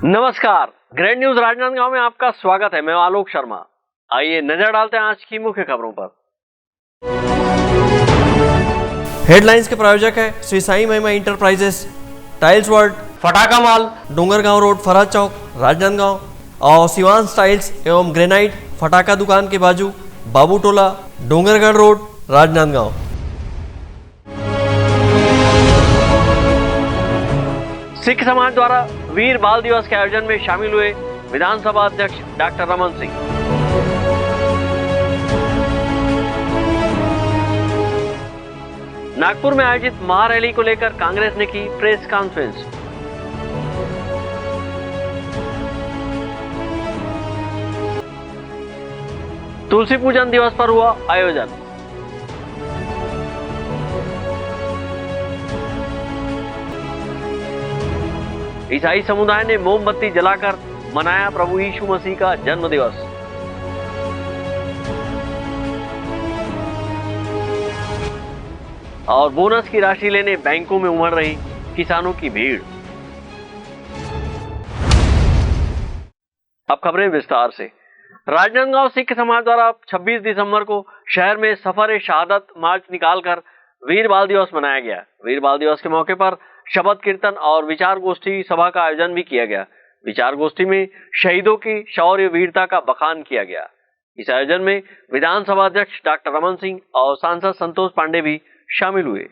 नमस्कार, grand news Rajnandgaon में आपका स्वागत है। मैं आलोक शर्मा। आइए नजर डालते हैं आज की मुख्य खबरों पर। हेडलाइंस के प्रायोजक है श्री साई महिमा इंटरप्राइजेस, टाइल्स वर्ल्ड, फटाका मॉल, डोंगरगांव रोड, फराज चौक, राजनांदगांव और शिवांश टाइल्स एवं ग्रेनाइट फटाका दुकान के बाजू, बाबू टोला, डोंगरगढ़ रोड, राजनांदगांव। सिख समाज द्वारा वीर बाल दिवस के आयोजन में शामिल हुए विधानसभा अध्यक्ष डॉक्टर रमन सिंह। नागपुर में आयोजित महारैली को लेकर कांग्रेस ने की प्रेस कॉन्फ्रेंस। तुलसी पूजन दिवस पर हुआ आयोजन। ईसाई समुदाय ने मोमबत्ती जलाकर मनाया प्रभु यीशु मसीह का जन्म दिवस। और बोनस की राशि लेने बैंकों में उमड़ रही किसानों की भीड़। अब खबरें विस्तार से। राजनांदगांव सिख समाज द्वारा 26 दिसंबर को शहर में सफर शहादत मार्च निकालकर वीर बाल दिवस मनाया गया। वीर बाल दिवस के मौके पर शबद कीर्तन और विचार गोष्ठी सभा का आयोजन भी किया गया। विचार गोष्ठी में शहीदों की शौर्य वीरता का बखान किया गया। इस आयोजन में विधानसभा अध्यक्ष डॉक्टर रमन सिंह और सांसद संतोष पांडे भी शामिल हुए।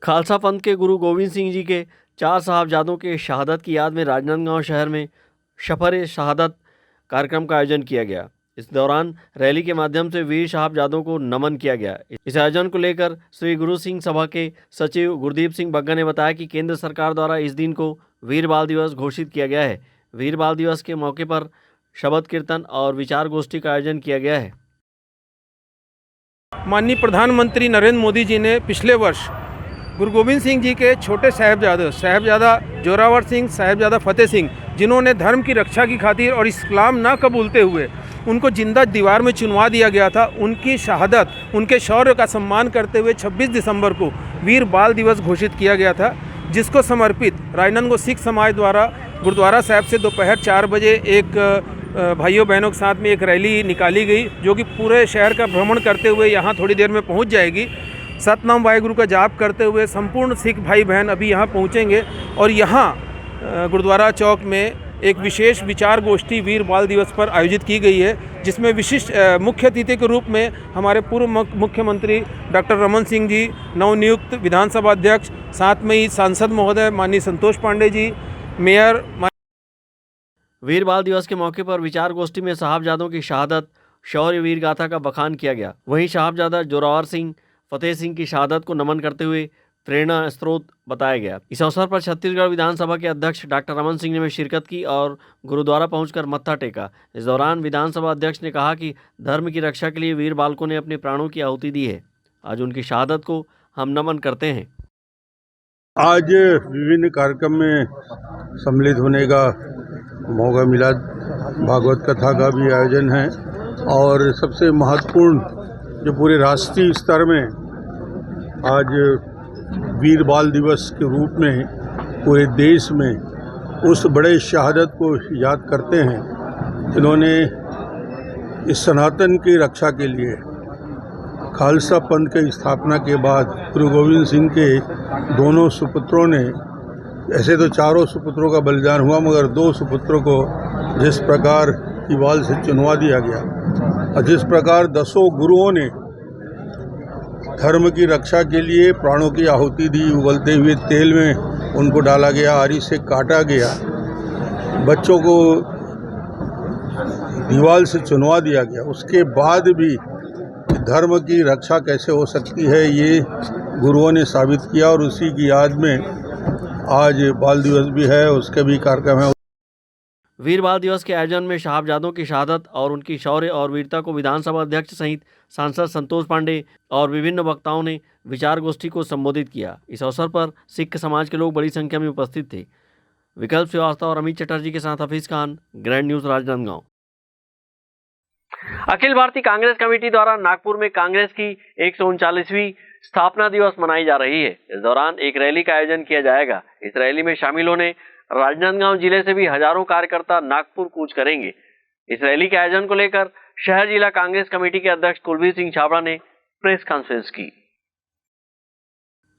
खालसा पंथ के गुरु गोविंद सिंह जी के 4 साहबजादों के शहादत की याद में राजनांदगांव शहर में सफर शहादत कार्यक्रम का आयोजन किया गया। इस दौरान रैली के माध्यम से वीर साहबजादों को नमन किया गया। इस आयोजन को लेकर श्री गुरु सिंह सभा के सचिव गुरदीप सिंह बग्गा ने बताया कि केंद्र सरकार द्वारा इस दिन को वीर बाल दिवस घोषित किया गया है। वीर बाल दिवस के मौके पर शबद कीर्तन और विचार गोष्ठी का आयोजन किया गया है। माननीय प्रधानमंत्री नरेंद्र मोदी जी ने पिछले वर्ष गुरु गोविंद सिंह जी के छोटे साहबजादा जोरावर सिंह, साहबजादा फतेह सिंह, जिन्होंने धर्म की रक्षा की खातिर और इस्लाम ना कबूलते हुए उनको जिंदा दीवार में चुनवा दिया गया था, उनकी शहादत, उनके शौर्य का सम्मान करते हुए 26 दिसंबर को वीर बाल दिवस घोषित किया गया था, जिसको समर्पित राजनांदगांव सिख समाज द्वारा गुरुद्वारा साहब से दोपहर 4 बजे एक भाइयों बहनों के साथ में एक रैली निकाली गई, जो कि पूरे शहर का भ्रमण करते हुए यहाँ थोड़ी देर में पहुँच जाएगी। सतनाम वाहेगुरु का जाप करते हुए संपूर्ण सिख भाई बहन अभी यहाँ पहुँचेंगे और यहाँ गुरुद्वारा चौक में एक विशेष विचार गोष्ठी वीर बाल दिवस पर आयोजित की गई है, जिसमें विशिष्ट मुख्य अतिथि के रूप में हमारे पूर्व मुख्यमंत्री डॉक्टर रमन सिंह जी, नवनियुक्त विधानसभा अध्यक्ष, साथ में ही सांसद महोदय माननीय संतोष पांडे जी, मेयर। वीर बाल दिवस के मौके पर विचार गोष्ठी में साहबजादों की शहादत, शौर्य वीर गाथा का बखान किया गया। वहीं साहबजादा जोरावर सिंह, फतेह सिंह की शहादत को नमन करते हुए प्रेरणा स्रोत बताया गया। इस अवसर पर छत्तीसगढ़ विधानसभा के अध्यक्ष डॉक्टर रमन सिंह ने भी शिरकत की और गुरुद्वारा पहुंचकर मत्था टेका। इस दौरान विधानसभा अध्यक्ष ने कहा कि धर्म की रक्षा के लिए वीर बालकों ने अपने प्राणों की आहुति दी है। आज उनकी शहादत को हम नमन करते हैं। आज विभिन्न कार्यक्रम में सम्मिलित होने का मौका मिला। भागवत कथा का भी आयोजन है और सबसे महत्वपूर्ण जो पूरे राष्ट्रीय स्तर में आज वीर बाल दिवस के रूप में पूरे देश में उस बड़े शहादत को याद करते हैं जिन्होंने इस सनातन की रक्षा के लिए खालसा पंथ की स्थापना के बाद गुरु गोविंद सिंह के दोनों सुपुत्रों ने, ऐसे तो चारों सुपुत्रों का बलिदान हुआ, मगर 2 सुपुत्रों को जिस प्रकार दीवाल से चुनवा दिया गया और जिस प्रकार 10 गुरुओं ने धर्म की रक्षा के लिए प्राणों की आहुति दी, उबलते हुए तेल में उनको डाला गया, आरी से काटा गया, बच्चों को दीवाल से चुनवा दिया गया, उसके बाद भी धर्म की रक्षा कैसे हो सकती है ये गुरुओं ने साबित किया और उसी की याद में आज बाल दिवस भी है, उसके भी कार्यक्रम है। वीर बाल दिवस के आयोजन में साहबजादों की शहादत और उनकी शौर्य और वीरता को विधानसभा अध्यक्ष सहित सांसद संतोष पांडे और विभिन्न वक्ताओं ने विचार गोष्ठी को संबोधित किया। इस अवसर पर सिख समाज के लोग बड़ी संख्या में उपस्थित थे। विकल्प श्रीवास्तव और अमित चटर्जी के साथ Hafeez Khan, grand news Rajnandgaon. Akhil Bharatiya Congress committee द्वारा नागपुर में कांग्रेस की 139वीं स्थापना दिवस मनाई जा रही है। इस दौरान एक रैली का आयोजन किया जाएगा। इस रैली में शामिल होने राजनांदगांव जिले से भी हजारों कार्यकर्ता नागपुर कूच करेंगे। इस रैली के आयोजन को लेकर शहर जिला कांग्रेस कमेटी के अध्यक्ष कुलबीर सिंह छाबड़ा ने प्रेस कॉन्फ्रेंस की।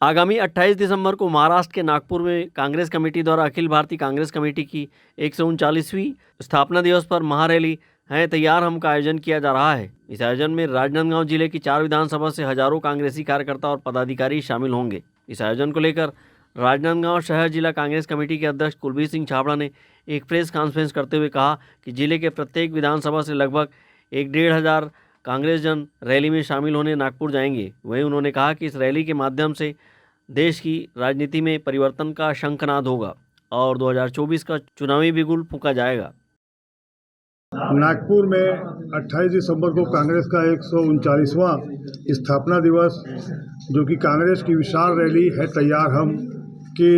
आगामी 28 दिसंबर को महाराष्ट्र के नागपुर में कांग्रेस कमेटी द्वारा अखिल भारतीय कांग्रेस कमेटी की 139वीं स्थापना दिवस पर महारैली है तैयार हम का आयोजन किया जा रहा है। इस आयोजन में राजनांदगांव जिले की 4 विधानसभा से हजारों कांग्रेसी कार्यकर्ता और पदाधिकारी शामिल होंगे। इस आयोजन को लेकर राजनांदगांव शहर जिला कांग्रेस कमेटी के अध्यक्ष कुलबीर सिंह छाबड़ा ने एक प्रेस कॉन्फ्रेंस करते हुए कहा कि जिले के प्रत्येक विधानसभा से लगभग 1-1.5 कांग्रेस जन रैली में शामिल होने नागपुर जाएंगे। वहीं उन्होंने कहा कि इस रैली के माध्यम से देश की राजनीति में परिवर्तन का शंखनाद होगा और 2024 का चुनावी बिगुल फूंका जाएगा। नागपुर में 28 दिसंबर को कांग्रेस का 139वां स्थापना दिवस जो कि कांग्रेस की विशाल रैली है तैयार हम के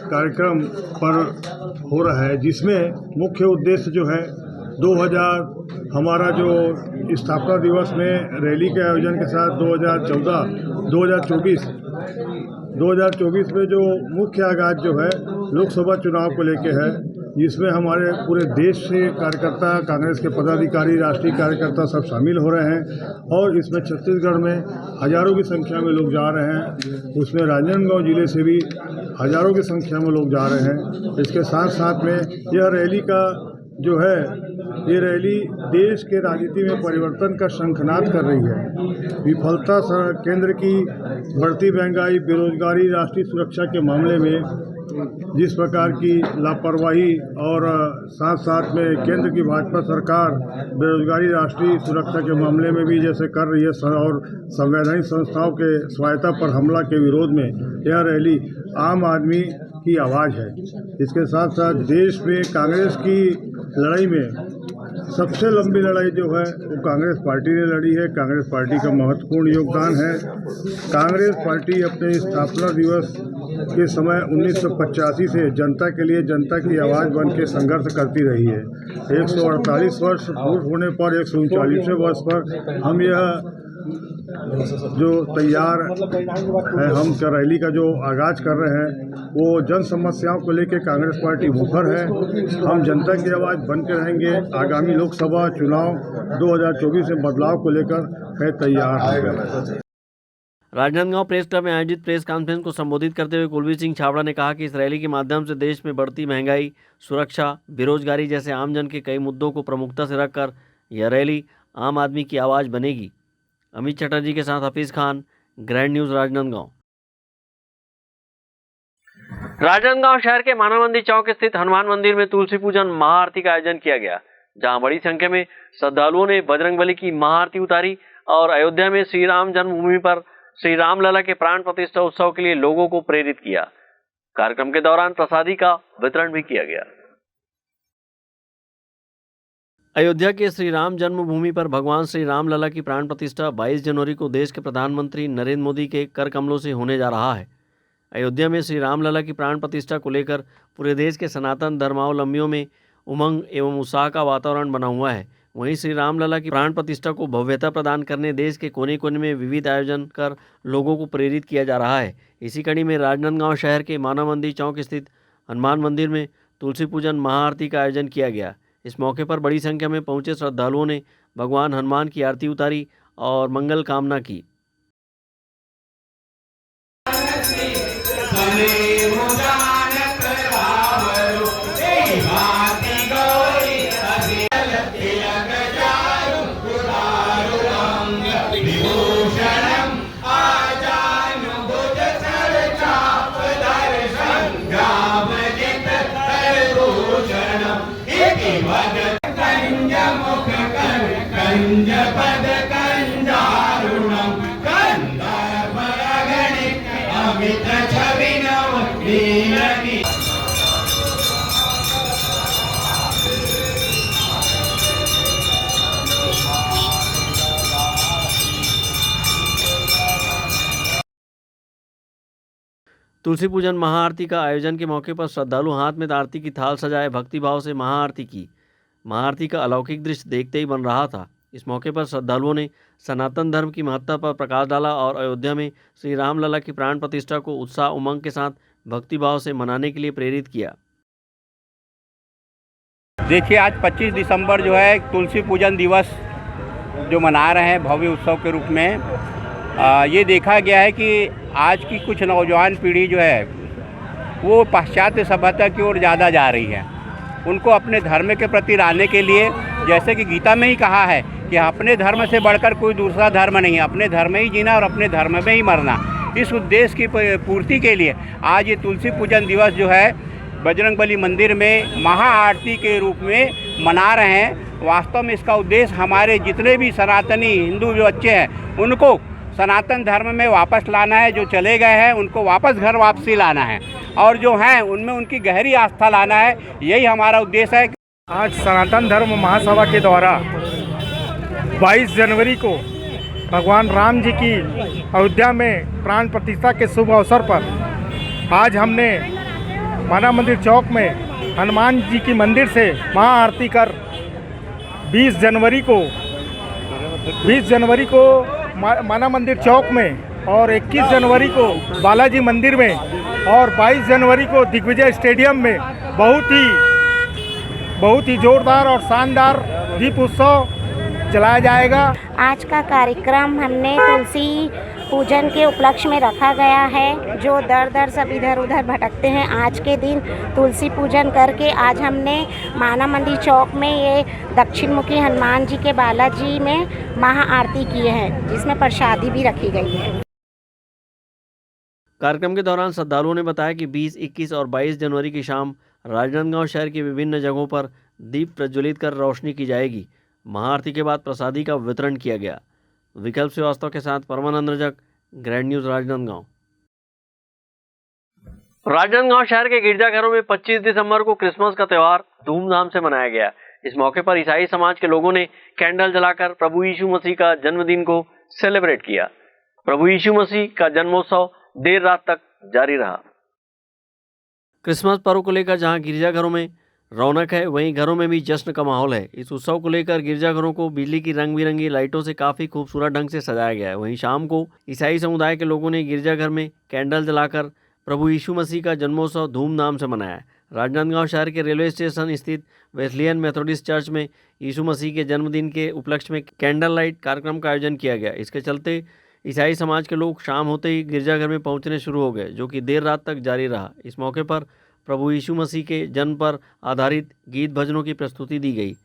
कार्यक्रम पर हो रहा है, जिसमें मुख्य उद्देश्य जो है 2000 हमारा जो स्थापना दिवस में रैली के आयोजन के साथ 2024 में जो मुख्य आगाज जो है लोकसभा चुनाव को लेके है, जिसमें हमारे पूरे देश से कार्यकर्ता, कांग्रेस के पदाधिकारी, राष्ट्रीय कार्यकर्ता सब शामिल हो रहे हैं और इसमें छत्तीसगढ़ में हजारों की संख्या में लोग जा रहे हैं। उसमें राजनांदगांव जिले से भी हजारों की संख्या में लोग जा रहे हैं। इसके साथ साथ में यह रैली का जो है ये रैली देश के राजनीति में परिवर्तन का शंखनाद कर रही है। विफलता केंद्र की बढ़ती महंगाई, बेरोजगारी, राष्ट्रीय सुरक्षा के मामले में जिस प्रकार की लापरवाही और साथ साथ में केंद्र की भाजपा सरकार बेरोजगारी, राष्ट्रीय सुरक्षा के मामले में भी जैसे कर रही है और संवैधानिक संस्थाओं के स्वायत्ता पर हमला के विरोध में यह रैली आम आदमी की आवाज़ है। इसके साथ साथ देश में कांग्रेस की लड़ाई में सबसे लंबी लड़ाई जो है वो कांग्रेस पार्टी ने लड़ी है। कांग्रेस पार्टी का महत्वपूर्ण योगदान है। कांग्रेस पार्टी अपने स्थापना दिवस के समय 1985 से जनता के लिए जनता की आवाज़ बन के संघर्ष करती रही है। 148 वर्ष पूर्ण होने पर 139वें वर्ष पर हम यह जो तैयार है हम रैली का जो आगाज कर रहे हैं वो जन समस्याओं को लेकर कांग्रेस पार्टी मुखर है। हम जनता की आवाज़ बन के रहेंगे। आगामी लोकसभा चुनाव 2024 में बदलाव को लेकर है तैयार। राजनांदगांव प्रेस क्लब में आयोजित प्रेस कॉन्फ्रेंस को संबोधित करते हुए कुलबीर सिंह छाबड़ा ने कहा कि इस रैली के माध्यम से देश में बढ़ती महंगाई, सुरक्षा, बेरोजगारी जैसे आम जन के कई मुद्दों को प्रमुखता से रखकर यह रैली आम आदमी की आवाज़ बनेगी। अमित चटर्जी के साथ हफीज खान, ग्रैंड न्यूज राजनांदगांव। राजनांदगांव शहर के मानव मंदिर चौक स्थित हनुमान मंदिर में तुलसी पूजन महाआरती का आयोजन किया गया, जहां बड़ी संख्या में श्रद्धालुओं ने बजरंगबली की महाआरती उतारी और अयोध्या में श्री राम जन्मभूमि पर श्री रामलला के प्राण प्रतिष्ठा उत्सव के लिए लोगों को प्रेरित किया। कार्यक्रम के दौरान प्रसादी का वितरण भी किया गया। अयोध्या के श्री राम जन्मभूमि पर भगवान श्री रामलला की प्राण प्रतिष्ठा 22 जनवरी को देश के प्रधानमंत्री नरेंद्र मोदी के कर कमलों से होने जा रहा है। अयोध्या में श्री रामलला की प्राण प्रतिष्ठा को लेकर पूरे देश के सनातन धर्मावलंबियों में उमंग एवं उत्साह का वातावरण बना हुआ है। वहीं श्री रामलला की प्राण प्रतिष्ठा को भव्यता प्रदान करने देश के कोने कोने में विविध आयोजन कर लोगों को प्रेरित किया जा रहा है। इसी कड़ी में राजनांदगांव शहर के मानव मंदिर चौक स्थित हनुमान मंदिर में तुलसी पूजन महाआरती का आयोजन किया गया। इस मौके पर बड़ी संख्या में पहुंचे श्रद्धालुओं ने भगवान हनुमान की आरती उतारी और मंगल कामना की। तुलसी पूजन महाआरती का आयोजन के मौके पर श्रद्धालु हाथ में आरती की थाल सजाए भक्तिभाव से महाआरती की। महाआरती का अलौकिक दृश्य देखते ही बन रहा था। इस मौके पर श्रद्धालुओं ने सनातन धर्म की महत्ता पर प्रकाश डाला और अयोध्या में श्री रामलला की प्राण प्रतिष्ठा को उत्साह उमंग के साथ भक्तिभाव से मनाने के लिए प्रेरित किया। देखिए, आज 25 दिसंबर जो है तुलसी पूजन दिवस जो मना रहे हैं भव्य उत्सव के रूप में, ये देखा गया है कि आज की कुछ नौजवान पीढ़ी जो है वो पाश्चात्य सभ्यता की ओर ज़्यादा जा रही है। उनको अपने धर्म के प्रति लाने के लिए, जैसे कि गीता में ही कहा है कि अपने धर्म से बढ़कर कोई दूसरा धर्म नहीं है, अपने धर्म में ही जीना और अपने धर्म में ही मरना। इस उद्देश्य की पूर्ति के लिए आज ये तुलसी पूजन दिवस जो है बजरंगबली मंदिर में महाआरती के रूप में मना रहे हैं। वास्तव में इसका उद्देश्य हमारे जितने भी सनातनी हिंदू जो बच्चे हैं उनको सनातन धर्म में वापस लाना है। जो चले गए हैं उनको वापस घर वापसी लाना है, और जो हैं उनमें उनकी गहरी आस्था लाना है। यही हमारा उद्देश्य है। आज सनातन धर्म महासभा के द्वारा 22 जनवरी को भगवान राम जी की अयोध्या में प्राण प्रतिष्ठा के शुभ अवसर पर आज हमने माना मंदिर चौक में हनुमान जी की मंदिर से महाआरती कर 20 जनवरी को माना मंदिर चौक में और 21 जनवरी को बालाजी मंदिर में और 22 जनवरी को दिग्विजय स्टेडियम में बहुत ही जोरदार और शानदार दीप उत्सव चलाया जाएगा। आज का कार्यक्रम हमने तुलसी पूजन के उपलक्ष्य में रखा गया है। जो दर सब इधर उधर भटकते हैं, आज के दिन तुलसी पूजन करके आज हमने माना मंदिर चौक में ये दक्षिण मुखी हनुमान जी के बालाजी में महाआरती किए हैं, जिसमें प्रसादी भी रखी गई है। कार्यक्रम के दौरान श्रद्धालुओं ने बताया कि 20, 21 और 22 जनवरी की शाम राजनांदगांव शहर की विभिन्न जगहों पर दीप प्रज्वलित कर रोशनी की जाएगी। महाआरती के बाद प्रसादी का वितरण किया गया। विकल्प श्रीवास्तव के साथ परमानंद रजक, ग्रैंड न्यूज राजनांदगांव। राजनांदगांव शहर के गिरजाघरों में 25 दिसंबर को क्रिसमस का त्यौहार धूमधाम से मनाया गया। इस मौके पर ईसाई समाज के लोगों ने कैंडल जलाकर प्रभु यीशु मसीह का जन्मदिन को सेलिब्रेट किया। प्रभु यीशु मसीह का जन्मोत्सव देर रात तक जारी रहा। क्रिसमस पर्व को लेकर जहां गिरजाघरों में रौनक है, वहीं घरों में भी जश्न का माहौल है। इस उत्सव को लेकर गिरजाघरों को बिजली की रंग बिरंगी लाइटों से काफ़ी खूबसूरत ढंग से सजाया गया है। वहीं शाम को ईसाई समुदाय के लोगों ने गिरजाघर में कैंडल जलाकर प्रभु यीशु मसीह का जन्मोत्सव धूमधाम से मनाया। राजनांदगांव शहर के रेलवे स्टेशन स्थित वेस्लियन मेथोडिस्ट चर्च में यीशु मसीह के जन्मदिन के उपलक्ष्य में कैंडल लाइट कार्यक्रम का आयोजन किया गया। इसके चलते ईसाई समाज के लोग शाम होते ही गिरजाघर में पहुंचने शुरू हो गए, जो कि देर रात तक जारी रहा। इस मौके पर प्रभु यीशु मसीह के जन्म पर आधारित गीत भजनों की प्रस्तुति दी गई।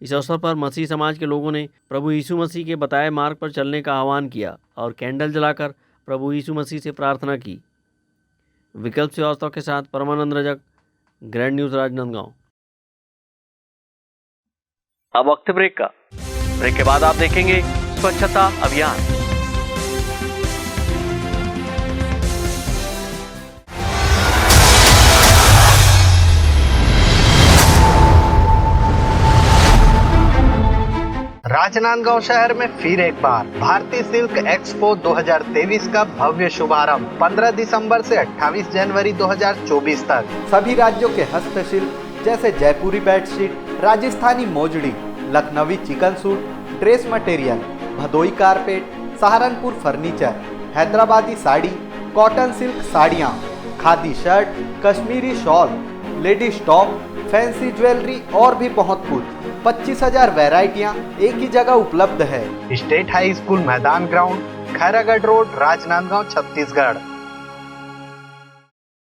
इस अवसर पर मसीह समाज के लोगों ने प्रभु यीशु मसीह के बताए मार्ग पर चलने का आह्वान किया और कैंडल जलाकर प्रभु यीशु मसीह से प्रार्थना की। विकल्प श्रीवास्तव के साथ परमानंद रजक, ग्रैंड न्यूज राजनांदगांव। अब वक्त ब्रेक का। ब्रेक के बाद आप देखेंगे स्वच्छता अभियान। राजनांदगांव शहर में फिर एक बार भारतीय सिल्क एक्सपो 2023 का भव्य शुभारंभ 15 दिसंबर से 28 जनवरी 2024 तक। सभी राज्यों के हस्तशिल्प जैसे जयपुरी बेडशीट, राजस्थानी मोजड़ी, लखनवी chikan suit, dress material, Bhadohi carpet, Saharanpur furniture, हैदराबादी साड़ी, कॉटन सिल्क साड़ियाँ, खादी शर्ट, कश्मीरी shawl, ladies top, fancy jewellery और भी बहुत कुछ 25,000 वैरायटियाँ एक ही जगह उपलब्ध है। स्टेट हाई स्कूल मैदान ग्राउंड, खैरागढ़ रोड, राजनांदगांव, छत्तीसगढ़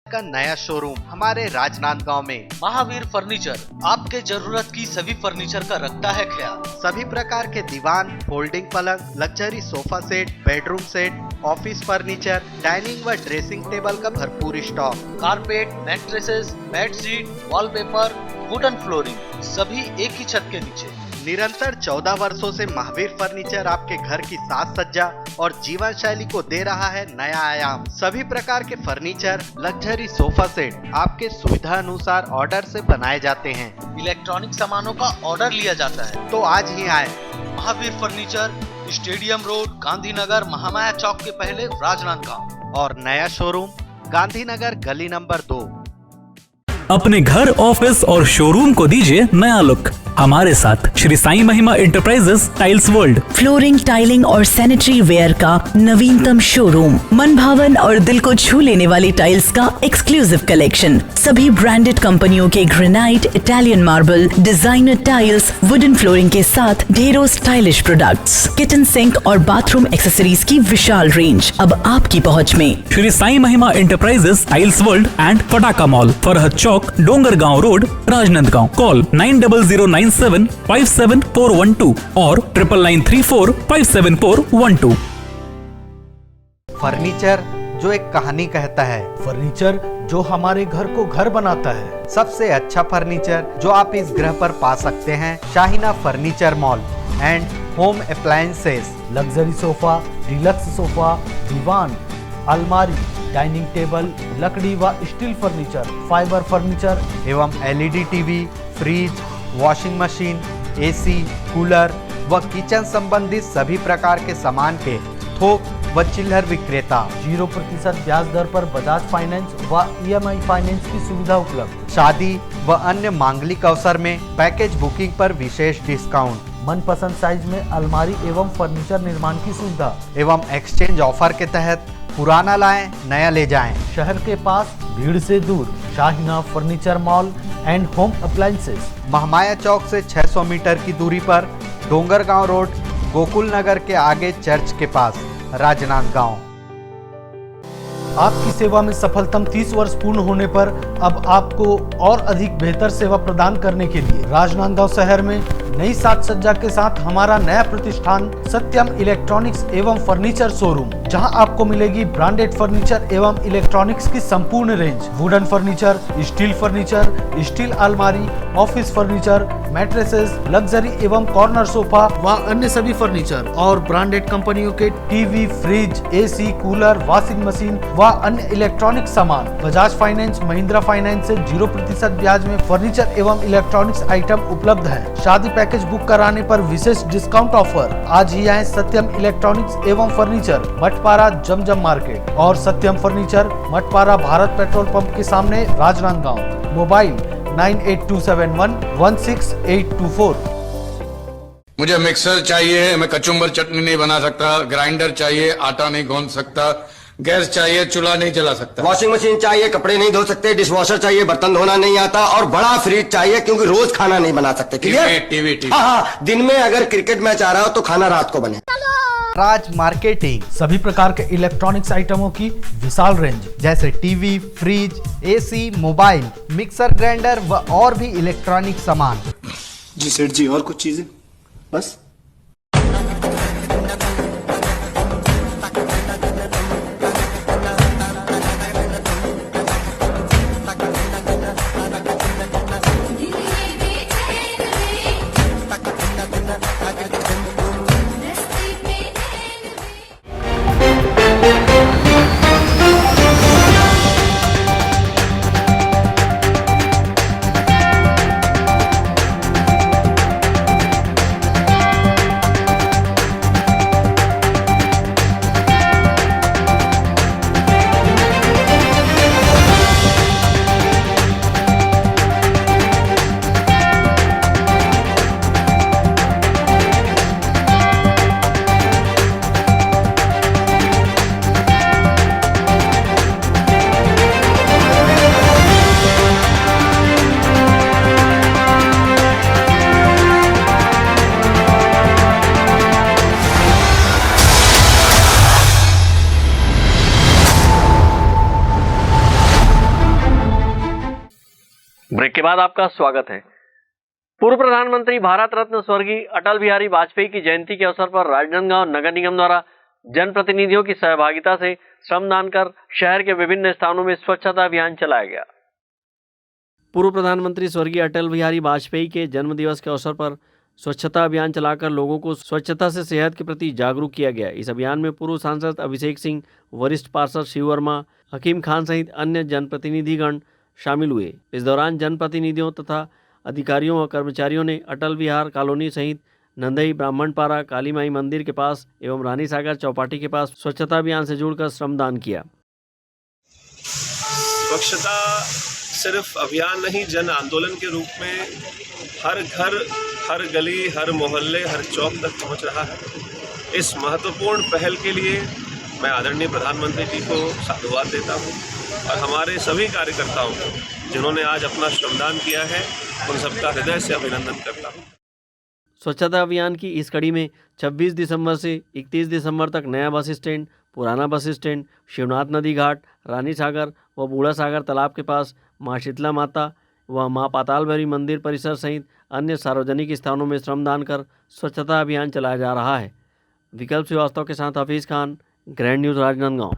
का नया शोरूम हमारे राजनांदगांव में। महावीर फर्नीचर आपके जरूरत की सभी फर्नीचर का रखता है ख्याल। सभी प्रकार के दीवान, फोल्डिंग पलंग, luxury sofa set, bedroom set, office furniture, dining व ड्रेसिंग टेबल का भरपूर stock. Carpet, mattresses, bedsheet, wallpaper, wooden flooring, सभी एक ही छत के नीचे। निरंतर 14 वर्षों से महावीर फर्नीचर आपके घर की साज सज्जा और जीवन शैली को दे रहा है नया आयाम। सभी प्रकार के फर्नीचर, लग्जरी सोफा सेट आपके सुविधा अनुसार ऑर्डर से बनाए जाते हैं। इलेक्ट्रॉनिक सामानों का ऑर्डर लिया जाता है, तो आज ही आए। Mahavir furniture, stadium road, Gandhinagar, Mahamaya Chowk के पहले, राजनांदगांव। और नया शोरूम गांधीनगर गली नंबर 2। अपने घर, ऑफिस और शोरूम को दीजिए नया लुक। हमारे साथ श्री साई महिमा enterprises tiles world, flooring, tiling और सैनिटरी वेयर का नवीनतम शोरूम, मन भावन और दिल को छू लेने वाली टाइल्स का एक्सक्लूसिव कलेक्शन, सभी ब्रांडेड कंपनियों के granite, Italian marble, designer tiles, wooden flooring के साथ ढेरों स्टाइलिश प्रोडक्ट्स, किचन सिंक और बाथरूम एक्सेसरीज की विशाल रेंज अब आपकी पहुंच में। श्री साई महिमा इंटरप्राइजेस टाइल्स वर्ल्ड एंड फटाका मॉल, फरहद चौक, डोंगरगांव रोड, राजनांदगांव। कॉल 9009757412 और 9994574412। फर्नीचर जो एक कहानी कहता है, फर्नीचर जो हमारे घर को घर बनाता है। सबसे अच्छा फर्नीचर जो आप इस ग्रह पर पा सकते हैं, Shahina furniture mall and home appliances. Luxury sofa, deluxe sofa, दीवान, अलमारी, डाइनिंग टेबल, लकड़ी व स्टील फर्नीचर, फाइबर फर्नीचर एवं LED TV, fridge, washing machine, AC, cooler व किचन संबंधित सभी प्रकार के सामान के थोक व चिल्लर विक्रेता। 0% ब्याज दर पर बजाज फाइनेंस व EMI फाइनेंस की सुविधा उपलब्ध। शादी व अन्य मांगलिक अवसर में पैकेज बुकिंग पर विशेष डिस्काउंट। मनपसंद साइज में अलमारी एवं फर्नीचर निर्माण की सुविधा एवं एक्सचेंज ऑफर के तहत पुराना लाएं नया ले जाएं। शहर के पास, भीड़ से दूर, Shahina furniture mall and home appliances, Mahamaya Chowk से 600 मीटर की दूरी पर, डोंगरगांव रोड, गोकुल नगर के आगे चर्च के पास, राजनांदगांव। आपकी सेवा में सफलतम 30 वर्ष पूर्ण होने पर अब आपको और अधिक बेहतर सेवा प्रदान करने के लिए राजनांदगांव शहर में नई साज सज्जा के साथ हमारा नया प्रतिष्ठान सत्यम इलेक्ट्रॉनिक्स एवं फर्नीचर शोरूम, जहां आपको मिलेगी ब्रांडेड फर्नीचर एवं इलेक्ट्रॉनिक्स की संपूर्ण रेंज, वुडन फर्नीचर, स्टील अलमारी, ऑफिस फर्नीचर, मैट्रेसेस, लग्जरी एवं कॉर्नर सोफा व अन्य सभी फर्नीचर और ब्रांडेड कंपनियों के TV, fridge, AC, cooler, washing machine व अन्य इलेक्ट्रॉनिक सामान। बजाज फाइनेंस, महिंद्रा फाइनेंस से 0% ब्याज में फर्नीचर एवं इलेक्ट्रॉनिक्स आइटम उपलब्ध है। शादी पैकेज बुक कराने पर विशेष डिस्काउंट ऑफर। आज ही आए सत्यम इलेक्ट्रॉनिक्स एवं फर्नीचर, मठपारा जमजम मार्केट और Satyam furniture, Mathpara Bharat petrol pump के सामने, राजनांदगांव। मोबाइल 9827116824। मुझे मिक्सर चाहिए, मैं कचुम्बर चटनी नहीं बना सकता, ग्राइंडर चाहिए, आटा नहीं गूंद सकता, गैस चाहिए, चूल्हा नहीं जला सकता, वॉशिंग मशीन चाहिए, कपड़े नहीं धो सकते, डिशवॉशर चाहिए, बर्तन धोना नहीं आता और बड़ा फ्रिज चाहिए क्योंकि रोज खाना नहीं बना सकते। टीवी। हाँ, दिन में अगर क्रिकेट मैच आ रहा हो तो खाना रात को बने। राज मार्केटिंग, सभी प्रकार के इलेक्ट्रॉनिक्स आइटमों की विशाल रेंज, जैसे TV, fridge, AC, mobile, mixer, grinder व और भी इलेक्ट्रॉनिक सामान। जी सेठ जी, और कुछ चीजें बस? ब्रेक के बाद आपका स्वागत है। पूर्व प्रधानमंत्री भारत रत्न स्वर्गीय अटल बिहारी वाजपेयी की जयंती के अवसर पर राजनांदगांव नगर निगम द्वारा जनप्रतिनिधियों की सहभागिता से श्रमदान कर शहर के विभिन्न स्थानों में स्वच्छता अभियान चलाया गया। पूर्व प्रधानमंत्री स्वर्गीय अटल बिहारी वाजपेयी के जन्म दिवस के अवसर पर स्वच्छता अभियान चलाकर लोगों को स्वच्छता से सेहत के प्रति जागरूक किया गया। इस अभियान में पूर्व सांसद अभिषेक सिंह, वरिष्ठ पार्षद शिव वर्मा, हकीम खान सहित अन्य जनप्रतिनिधिगण शामिल हुए। इस दौरान जनप्रतिनिधियों तथा अधिकारियों व कर्मचारियों ने अटल विहार कॉलोनी सहित नंदई, ब्राह्मणपारा, काली माई मंदिर के पास एवं रानी सागर चौपाटी के पास स्वच्छता अभियान से जुड़कर श्रमदान किया। स्वच्छता सिर्फ अभियान नहीं, जन आंदोलन के रूप में हर घर, हर गली, हर मोहल्ले, हर चौक तक पहुंच रहा है। इस महत्वपूर्ण पहल के लिए मैं आदरणीय प्रधानमंत्री जी को साधुवाद देता हूं और हमारे सभी कार्यकर्ताओं को जिन्होंने आज अपना श्रमदान किया है, उन सबका हृदय से अभिनंदन करता हूं। स्वच्छता अभियान की इस कड़ी में 26 दिसंबर से 31 दिसंबर तक नया बस स्टैंड, पुराना बस स्टैंड, शिवनाथ नदी घाट, रानी सागर व बूढ़ा सागर तालाब के पास माँ शीतला माता व माँ पाताल भैरवी मंदिर परिसर सहित अन्य सार्वजनिक स्थानों में श्रमदान कर स्वच्छता अभियान चलाया जा रहा है। विकल्प श्रीवास्तव के साथ हफीज खान, ग्रैंड न्यूज, राजनांदगांव।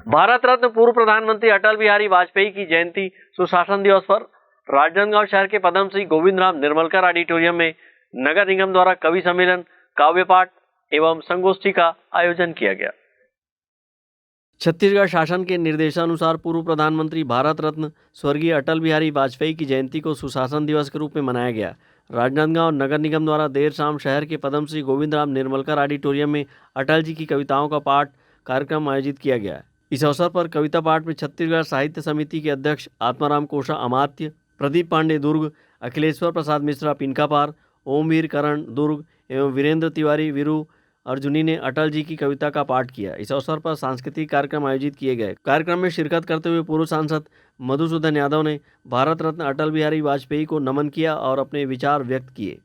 भारत रत्न पूर्व प्रधानमंत्री अटल बिहारी वाजपेयी की जयंती सुशासन दिवस पर राजनांदगांव शहर के पद्मश्री गोविंद राम निर्मलकर ऑडिटोरियम में नगर निगम द्वारा कवि सम्मेलन, काव्य पाठ एवं संगोष्ठी का आयोजन किया गया। छत्तीसगढ़ शासन के निर्देशानुसार पूर्व प्रधानमंत्री भारत रत्न स्वर्गीय अटल बिहारी वाजपेयी की जयंती को सुशासन दिवस के रूप में मनाया गया। राजनांदगांव नगर निगम द्वारा देर शाम शहर के पद्मश्री गोविंद राम निर्मलकर ऑडिटोरियम में अटल जी की कविताओं का पाठ कार्यक्रम आयोजित किया गया। इस अवसर पर कविता पाठ में छत्तीसगढ़ साहित्य समिति के अध्यक्ष आत्माराम कोशा अमात्य, प्रदीप पांडे दुर्ग, अखिलेश्वर प्रसाद मिश्रा पिनकापार, ओमवीर करण दुर्ग एवं वीरेंद्र तिवारी वीरू अर्जुनी ने अटल जी की कविता का पाठ किया। इस अवसर पर सांस्कृतिक कार्यक्रम आयोजित किए गए। कार्यक्रम में शिरकत करते हुए पूर्व सांसद मधुसूदन यादव ने भारत रत्न अटल बिहारी वाजपेयी को नमन किया और अपने विचार व्यक्त किए।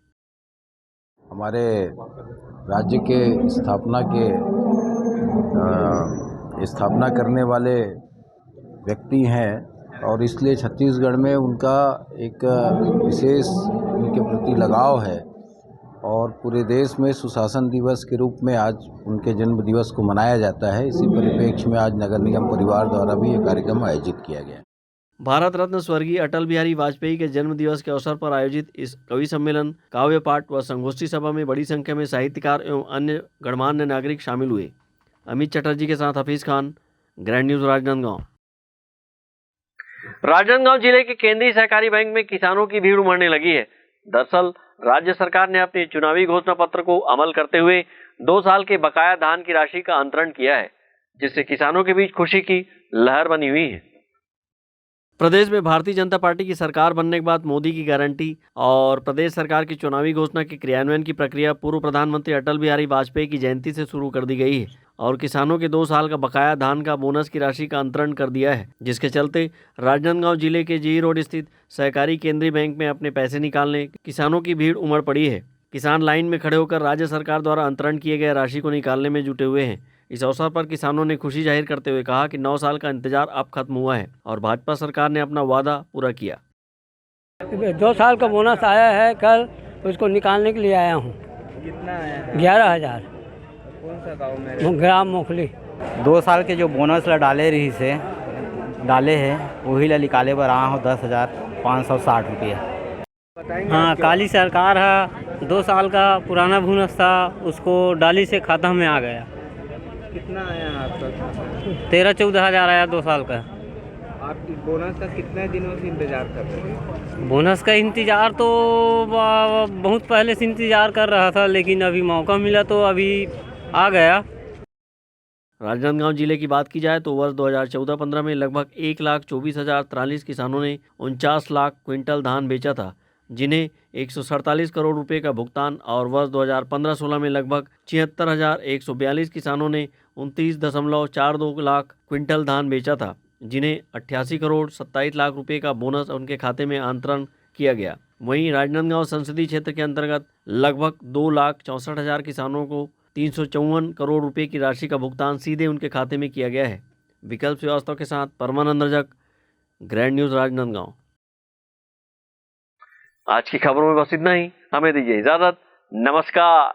हमारे राज्य के स्थापना करने वाले व्यक्ति हैं और इसलिए छत्तीसगढ़ में उनका एक विशेष उनके प्रति लगाव है और पूरे देश में सुशासन दिवस के रूप में आज उनके जन्म दिवस को मनाया जाता है। इसी परिप्रेक्ष्य में आज नगर निगम परिवार द्वारा भी ये कार्यक्रम आयोजित किया गया। भारत रत्न स्वर्गीय अटल बिहारी वाजपेयी के जन्म दिवस के अवसर पर आयोजित इस कवि सम्मेलन, काव्य पाठ व संगोष्ठी सभा में बड़ी संख्या में साहित्यकार एवं अन्य गणमान्य नागरिक शामिल हुए। अमित चटर्जी के साथ हफीज खान, ग्रैंड न्यूज, राजनांदगांव। राजनांदगांव जिले के केंद्रीय सहकारी बैंक में किसानों की भीड़ उमड़ने लगी है। दरअसल राज्य सरकार ने अपने चुनावी घोषणा पत्र को अमल करते हुए 2 साल के बकाया धान की राशि का अंतरण किया है, जिससे किसानों के बीच खुशी की लहर बनी हुई है। प्रदेश में भारतीय जनता पार्टी की सरकार बनने के बाद मोदी की गारंटी और प्रदेश सरकार की चुनावी घोषणा के क्रियान्वयन की प्रक्रिया पूर्व प्रधानमंत्री अटल बिहारी वाजपेयी की जयंती से शुरू कर दी गई है और किसानों के 2 साल का बकाया धान का बोनस की राशि का अंतरण कर दिया है, जिसके चलते राजनांदगांव जिले के जी रोड स्थित सहकारी केंद्रीय बैंक में अपने पैसे निकालने किसानों की भीड़ उमड़ पड़ी है। किसान लाइन में खड़े होकर राज्य सरकार द्वारा अंतरण किए गए राशि को निकालने में जुटे हुए हैं। इस अवसर पर किसानों ने खुशी जाहिर करते हुए कहा कि 9 साल का इंतजार अब खत्म हुआ है और भाजपा सरकार ने अपना वादा पूरा किया। 2 साल का बोनस आया है, कल उसको निकालने के लिए आया हूँ। कितना आया? 11,000। कौन सा गाँव में? ग्राम मोखली। 2 साल के जो बोनस ला डाले हैं वही ला निकाले बर आया हूँ 10,560 रुपया। हाँ, काली सरकार है, 2 साल का पुराना बोनस था उसको डाली से खाता में आ गया। कितना आया आपका? 13-14 हज़ार आया 2 साल का। आप बोनस का कितने दिनों से इंतजार कर रहे हैं? बोनस का इंतजार तो बहुत पहले से इंतजार कर रहा था, लेकिन अभी मौका मिला तो अभी आ गया। राजनांदगांव जिले की बात की जाए तो वर्ष 2014-15 में लगभग 1,24,043 किसानों ने 49 लाख क्विंटल धान बेचा था, जिन्हें 147 करोड़ रुपए का भुगतान, और वर्ष 2015-16 में लगभग 76,142 किसानों ने 29.42 लाख क्विंटल धान बेचा था, जिन्हें 88 करोड़ 27 लाख रुपए का बोनस उनके खाते में अंतरण किया गया। वहीं राजनांदगांव संसदीय क्षेत्र के अंतर्गत लगभग 2,64,000 किसानों को 354 करोड़ रुपए की राशि का भुगतान सीधे उनके खाते में किया गया है। विकल्प श्रीवास्तव के साथ परमानंद रजक, ग्रैंड न्यूज, राजनांदगांव। आज की खबरों में बस इतना ही। हमें दीजिए इजाजत। नमस्कार।